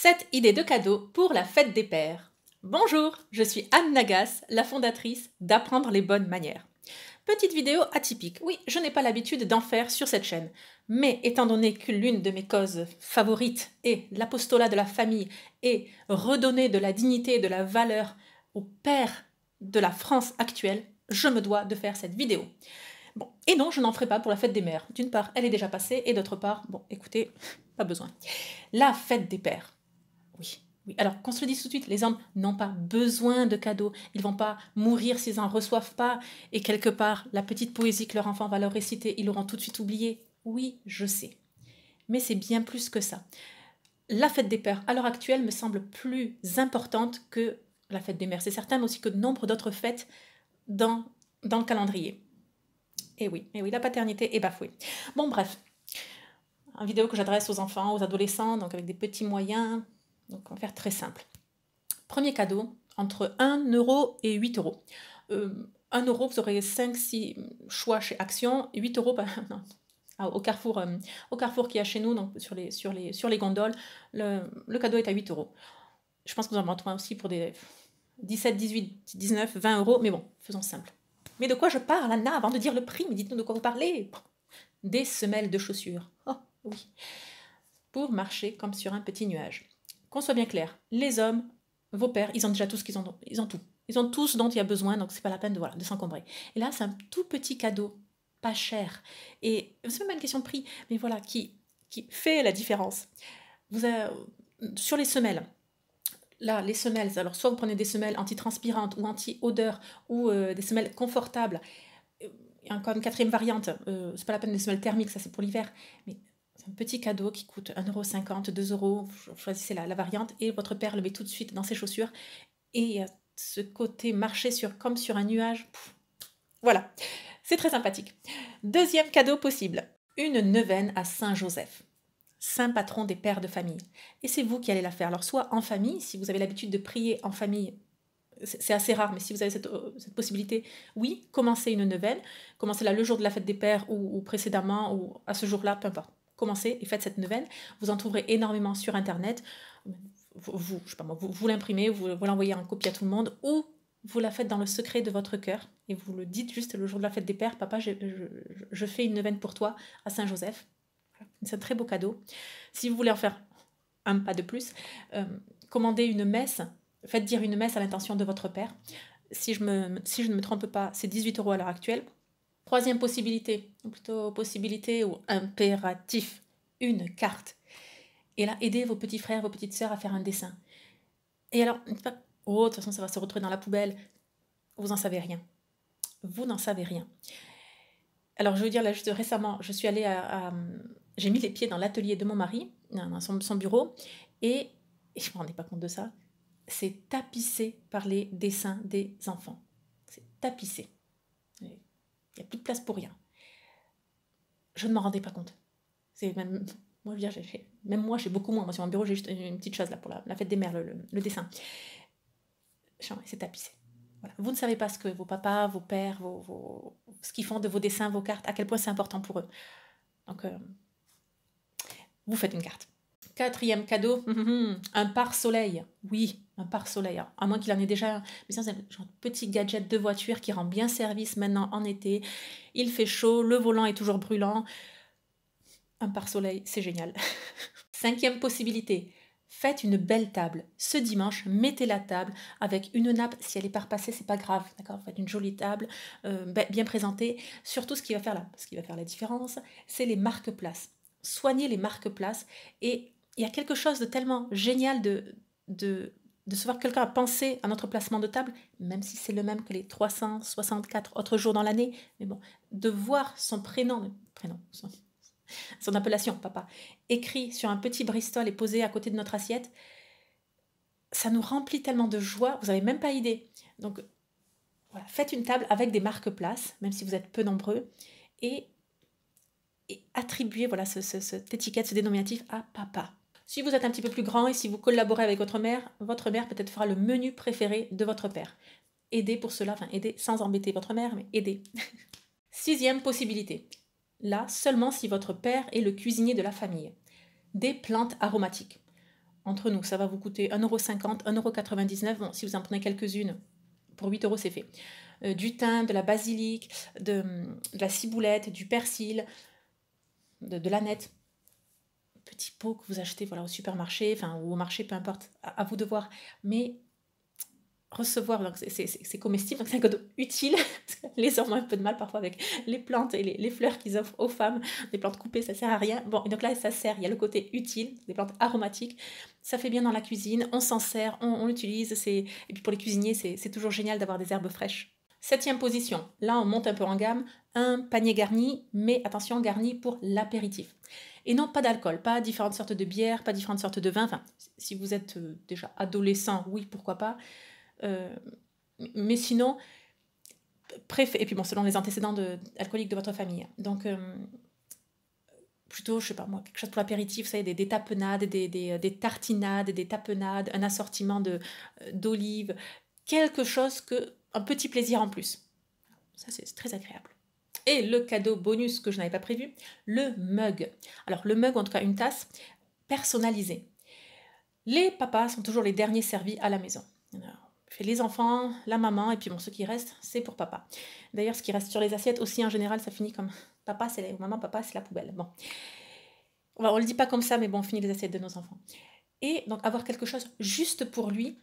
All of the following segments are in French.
7 idées de cadeaux pour la fête des pères. Bonjour, je suis Anne Nagas, la fondatrice d'Apprendre les bonnes manières. Petite vidéo atypique, oui, je n'ai pas l'habitude d'en faire sur cette chaîne, mais étant donné que l'une de mes causes favorites est l'apostolat de la famille et redonner de la dignité et de la valeur aux pères de la France actuelle, je me dois de faire cette vidéo. Bon, et non, je n'en ferai pas pour la fête des mères. D'une part, elle est déjà passée, et d'autre part, bon, écoutez, pas besoin. La fête des pères. Oui, oui. Alors, qu'on se le dise tout de suite, les hommes n'ont pas besoin de cadeaux. Ils vont pas mourir s'ils n'en reçoivent pas. Et quelque part, la petite poésie que leur enfant va leur réciter, ils l'auront tout de suite oubliée. Oui, je sais. Mais c'est bien plus que ça. La fête des pères, à l'heure actuelle, me semble plus importante que la fête des mères. C'est certain, mais aussi que de nombre d'autres fêtes dans le calendrier. Et oui, la paternité est bafouée. Bon, bref. Une vidéo que j'adresse aux enfants, aux adolescents, donc avec des petits moyens. Donc on va faire très simple. Premier cadeau, entre 1 euro et 8 euros. 1 euro, vous aurez 5-6 choix chez Action. 8 euros, au Carrefour qu'il y a chez nous, donc sur les gondoles, le cadeau est à 8 euros. Je pense que vous en trouverez aussi pour des 17, 18, 19, 20 euros. Mais bon, faisons simple. Mais de quoi je parle, Anna, avant de dire le prix? Mais dites-nous de quoi vous parlez. Des semelles de chaussures. Oh, oui. Pour marcher comme sur un petit nuage. Qu'on soit bien clair, les hommes, vos pères, ils ont déjà tout ce qu'ils ont. Ils ont tout. Ils ont tout ce dont il y a besoin, donc c'est pas la peine de s'encombrer. Et là, c'est un tout petit cadeau, pas cher. Et c'est même pas une question de prix, mais voilà, qui fait la différence. Sur les semelles, là, les semelles, alors soit vous prenez des semelles antitranspirantes ou anti-odeur ou des semelles confortables. Il y a encore une quatrième variante, c'est pas la peine des semelles thermiques, ça c'est pour l'hiver, mais c'est un petit cadeau qui coûte 1,50 €, 2 €, vous choisissez la variante et votre père le met tout de suite dans ses chaussures et ce côté marcher comme sur un nuage, voilà, c'est très sympathique. Deuxième cadeau possible, une neuvaine à Saint-Joseph, saint patron des pères de famille. Et c'est vous qui allez la faire, alors soit en famille, si vous avez l'habitude de prier en famille, c'est assez rare, mais si vous avez cette possibilité, oui, commencez une neuvaine, commencez-la le jour de la fête des pères ou précédemment ou à ce jour-là, peu importe. Commencez et faites cette neuvaine. Vous en trouverez énormément sur Internet. Vous l'imprimez, vous l'envoyez en copie à tout le monde ou vous la faites dans le secret de votre cœur et vous le dites juste le jour de la fête des pères, papa, je fais une neuvaine pour toi à Saint-Joseph. C'est un très beau cadeau. Si vous voulez en faire un pas de plus, commandez une messe. Faites dire une messe à l'intention de votre père. Si je ne me trompe pas, c'est 18 € à l'heure actuelle. Troisième possibilité, ou plutôt possibilité ou impératif, une carte. Et là, aidez vos petits frères, vos petites sœurs à faire un dessin. Et alors, oh, de toute façon, ça va se retrouver dans la poubelle. Vous n'en savez rien. Vous n'en savez rien. Alors, je veux dire, là, juste récemment, je suis allée j'ai mis les pieds dans l'atelier de mon mari, dans son bureau, et je ne me rendais pas compte de ça. C'est tapissé par les dessins des enfants. C'est tapissé. Il n'y a plus de place pour rien. Je ne m'en rendais pas compte. C'est même moi, j'ai beaucoup moins. Moi, sur mon bureau, j'ai juste une petite chose là pour la fête des mères, le dessin. C'est tapissé. Voilà. Vous ne savez pas ce que vos papas, vos pères, ce qu'ils font de vos dessins, vos cartes, à quel point c'est important pour eux. Donc, vous faites une carte. Quatrième cadeau, un pare-soleil. Oui, un pare-soleil. À moins qu'il en ait déjà un. Mais ça, c'est un genre petit gadget de voiture qui rend bien service maintenant en été. Il fait chaud, le volant est toujours brûlant. Un pare-soleil, c'est génial. Cinquième possibilité, faites une belle table. Ce dimanche, mettez la table avec une nappe. Si elle est pas repassée, c'est pas grave. D'accord, faites une jolie table, bien présentée. Surtout, ce qui va faire la différence, c'est les marque-places. Soignez les marque-places et il y a quelque chose de tellement génial de savoir que quelqu'un a pensé à notre placement de table, même si c'est le même que les 364 autres jours dans l'année, mais bon, de voir son son appellation, papa, écrit sur un petit bristol et posé à côté de notre assiette, ça nous remplit tellement de joie, vous n'avez même pas idée. Donc, voilà, faites une table avec des marque-places, même si vous êtes peu nombreux, et attribuez cette étiquette, ce dénominatif à papa. Si vous êtes un petit peu plus grand et si vous collaborez avec votre mère peut-être fera le menu préféré de votre père. Aidez pour cela, aidez sans embêter votre mère, mais aidez. Sixième possibilité. Là, seulement si votre père est le cuisinier de la famille. Des plantes aromatiques. entre nous, ça va vous coûter 1,50 €, 1,99 €. Bon, si vous en prenez quelques-unes, pour 8 € c'est fait. Du thym, de la basilic, de la ciboulette, du persil, de l'aneth. Petit pot que vous achetez voilà, au supermarché, enfin, ou au marché, peu importe, à vous de voir. Mais recevoir, donc c'est comestible, donc c'est un cadeau utile. Les hommes ont un peu de mal parfois avec les plantes et les fleurs qu'ils offrent aux femmes. Des plantes coupées, ça sert à rien. Bon, et donc là, ça sert, il y a le côté utile, des plantes aromatiques. Ça fait bien dans la cuisine, on s'en sert, on l'utilise. Et puis pour les cuisiniers, c'est toujours génial d'avoir des herbes fraîches. 7e position, là on monte un peu en gamme, un panier garni, mais attention, garni pour l'apéritif. Et non, pas d'alcool, pas différentes sortes de bières, pas différentes sortes de vins. Enfin, si vous êtes déjà adolescent, oui, pourquoi pas. Mais sinon, et puis bon, selon les antécédents alcooliques de votre famille. Donc, plutôt, je sais pas moi, quelque chose pour l'apéritif, vous savez, des tapenades, des tartinades, des tapenades, un assortiment d'olives, quelque chose un petit plaisir en plus. Ça, c'est très agréable. Et le cadeau bonus que je n'avais pas prévu, le mug. Alors, le mug, en tout cas une tasse personnalisée. Les papas sont toujours les derniers servis à la maison. Alors, les enfants, la maman, et puis bon, ce qui reste, c'est pour papa. D'ailleurs, ce qui reste sur les assiettes aussi, en général, ça finit comme papa, maman, papa, c'est la poubelle. Bon. On le dit pas comme ça, mais bon, on finit les assiettes de nos enfants. Et donc, avoir quelque chose juste pour lui,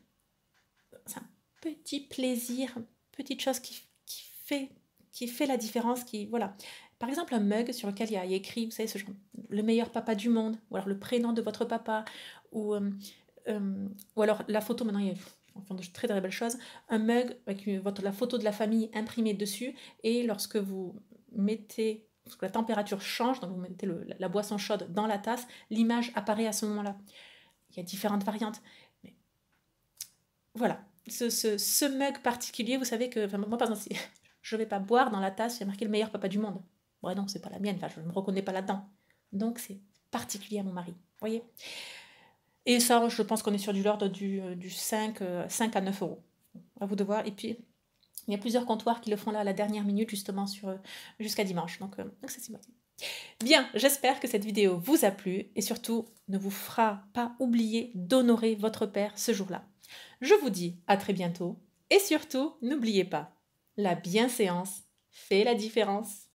c'est un petit plaisir, une petite chose qui fait la différence, voilà. Par exemple, un mug sur lequel il y a écrit, vous savez, ce genre, le meilleur papa du monde, ou alors le prénom de votre papa, ou alors la photo, maintenant il y a enfin, de très très belles choses, un mug avec la photo de la famille imprimée dessus, et lorsque vous mettez, parce que la température change, donc vous mettez la boisson chaude dans la tasse, l'image apparaît à ce moment-là. Il y a différentes variantes, mais voilà. Ce mug particulier, vous savez que, enfin, moi par exemple, si je ne vais pas boire dans la tasse, il y a marqué le meilleur papa du monde. Ouais, non, c'est pas la mienne, enfin, je ne me reconnais pas là-dedans. Donc c'est particulier à mon mari, voyez. Et ça, je pense qu'on est sur l'ordre du 5 à 9 €. À vous de voir. Et puis, il y a plusieurs comptoirs qui le font là à la dernière minute, justement, jusqu'à dimanche. Donc c'est sympathique. Bien, j'espère que cette vidéo vous a plu et surtout ne vous fera pas oublier d'honorer votre père ce jour-là. Je vous dis à très bientôt et surtout, n'oubliez pas, la bienséance fait la différence.